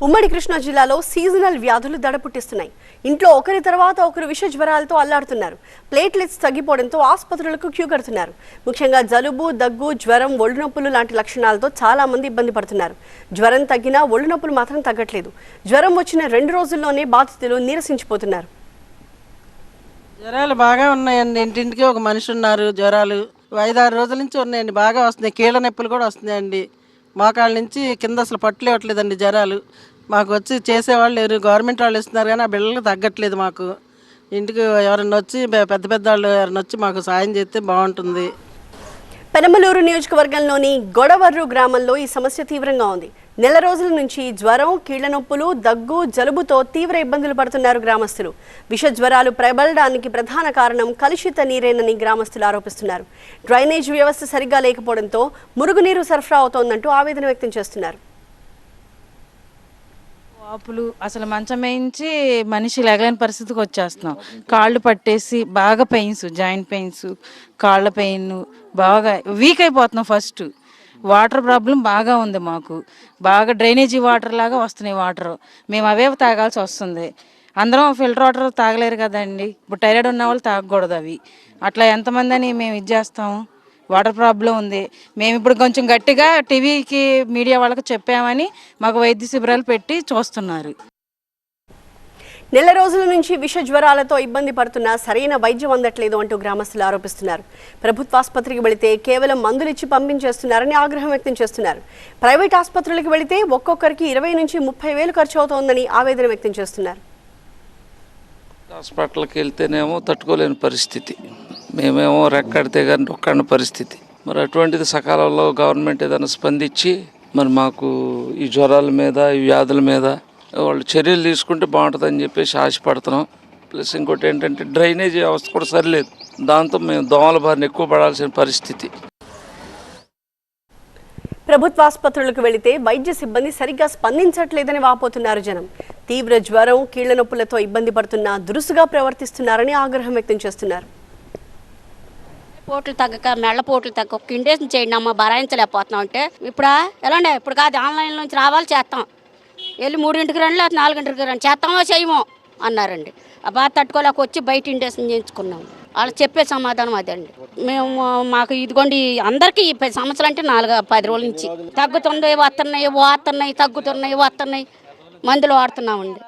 ఉమ్మడి కృష్ణా జిల్లాలో సీజనల్ వ్యాధులు దడపుట్టిస్తున్నాయి. ఇంట్లో ఒకరి తర్వాత ఒకరు విష జ్వరాలతో అల్లాడుతున్నారు. ప్లేట్లెట్స్ తగ్గిపోవడంతో ఆసుపత్రులకు క్యూ కడుతున్నారు. ముఖ్యంగా జలుబు, దగ్గు, జ్వరం, ఒళ్ళు నొప్పులు లాంటి లక్షణాలతో చాలా మంది ఇబ్బంది పడుతున్నారు. జ్వరం తగ్గినా ఒళ్ళు నొప్పులు మాత్రం తగ్గట్లేదు. జ్వరం వచ్చిన 2 రోజుల్లోనే బాధితులు నీరసించిపోతున్నారు. జ్వరాలు బాగా ఉన్నాయండి. ఇంటింటికి ఒక మనిషి ఉన్నారు. జ్వరాలు 5-6 రోజుల నుంచి ఉన్నాయండి. బాగా వస్తున్నాయి. కీళ్ళ నొప్పులు కూడా వస్తున్నాయండి. మోకాళ్ళ నుంచి కింద అసలు పట్టలేవట్లేదండి జ్వరాలు. మాకు వచ్చి చేసేవాళ్ళు లేరు. గవర్నమెంట్ వాళ్ళు ఇస్తున్నారు కానీ ఆ బిళ్ళలకు తగ్గట్లేదు. మాకు ఇంటికి ఎవరన్నా వచ్చి పెద్ద పెద్ద వాళ్ళు ఎవరన్నా వచ్చి మాకు సాయం చేస్తే బాగుంటుంది. పెనమలూరు నియోజకవర్గంలోని గొడవర్రు గ్రామంలో ఈ సమస్య తీవ్రంగా ఉంది. నెల రోజుల నుంచి జ్వరం, కీళ్ల నొప్పులు, దగ్గు, జలుబుతో తీవ్ర ఇబ్బందులు పడుతున్నారు గ్రామస్తులు. విష జ్వరాలు ప్రబలడానికి ప్రధాన కారణం కలుషిత నీరేనని గ్రామస్తులు ఆరోపిస్తున్నారు. డ్రైనేజ్ వ్యవస్థ సరిగ్గా లేకపోవడంతో మురుగునీరు సరఫరా అవుతోందంటూ ఆవేదన వ్యక్తం చేస్తున్నారు. వాపులు అసలు మంచం వేయించి మనిషి లేగలేని పరిస్థితికి వచ్చేస్తున్నాం. కాళ్ళు పట్టేసి బాగా పెయిన్స్, జాయింట్ పెయిన్స్, కాళ్ళ పెయిన్, బాగా వీక్ అయిపోతున్నాం. ఫస్ట్ వాటర్ ప్రాబ్లం బాగా ఉంది మాకు. బాగా డ్రైనేజీ వాటర్ లాగా వస్తున్నాయి వాటర్. మేము అవే తాగాల్సి వస్తుంది. అందరం ఫిల్టర్ వాటర్ తాగలేరు కదండి. ఇప్పుడు టైరాయిడ్ ఉన్న వాళ్ళు తాగకూడదు అవి. అట్లా ఎంతమంది అని మేము ఇది చేస్తాము. వాటర్ ప్రాబ్లం ఉంది. మేము ఇప్పుడు కొంచెం గట్టిగా టీవీకి మీడియా వాళ్ళకి చెప్పామని మాకు వైద్య శిబిరాలు పెట్టి చూస్తున్నారు. నెల రోజుల నుంచి విష జ్వరాలతో ఇబ్బంది పడుతున్నా సరైన వైద్యం అందట్లేదు అంటూ గ్రామస్తులు ఆరోపిస్తున్నారు. ప్రభుత్వ ఆసుపత్రికి వెళితే కేవలం మందులిచ్చి పంపించేస్తున్నారని ఆగ్రహం వ్యక్తం చేస్తున్నారు. ప్రైవేట్ ఆసుపత్రులకు వెళితే ఒక్కొక్కరికి 20 నుంచి 30 వేలు ఖర్చు అవుతోందని ఆవేదన వ్యక్తం చేస్తున్నారు. హాస్పిటల్కి వెళ్తేనేమో తట్టుకోలేని పరిస్థితి, మేమేమో రెక్కడితే కానీ ఒక్కడిన పరిస్థితి. మరి అటువంటిది సకాలంలో గవర్నమెంట్ ఏదైనా స్పందించి మరి మాకు ఈ జ్వరాల మీద, ఈ వ్యాధుల మీద వాళ్ళు చర్యలు తీసుకుంటే బాగుంటుందని చెప్పేసి ఆశపడుతున్నాం. ప్లస్ ఇంకోటి ఏంటంటే డ్రైనేజీ వ్యవస్థ కూడా సరిలేదు. దాంతో మేము దోమల బారిన ఎక్కువ పడాల్సిన పరిస్థితి. ప్రభుత్వ ఆసుపత్రులకు వెళితే వైద్య సిబ్బంది సరిగ్గా స్పందించట్లేదని వాపోతున్నారు జనం. తీవ్ర జ్వరం, కీళ్ల నొప్పులతో ఇబ్బంది పడుతున్నా దురుసుగా ప్రవర్తిస్తున్నారని ఆగ్రహం వ్యక్తం చేస్తున్నారు. పోట్లు తగ్గక మెళ్ళ పోట్లు తగ్గ ఒక ఇండేషన్ చేయండి అమ్మ, భరాయించలేకపోతున్నాం. అంటే ఇప్పుడు ఎలాంటి ఇప్పుడు కాదు, ఆన్లైన్ నుంచి రావాలి చేస్తాం, వెళ్ళి 3ంటికి రండి లేదా 4ంటికి రండి, చేస్తామో చేయమో అన్నారండి. ఆ బాధ తట్టుకోలేక వచ్చి బయట ఇండేషన్ చేయించుకున్నాం. వాళ్ళు చెప్పే సమాధానం అదండి. మేము మాకు ఇదిగోండి అందరికీ 10 సంవత్సరాలు అంటే 4-10 రోజుల నుంచి తగ్గుతున్నాయి, వస్తున్నాయి, తగ్గుతున్నాయి, వస్తున్నాయి, మందులు వాడుతున్నామండి.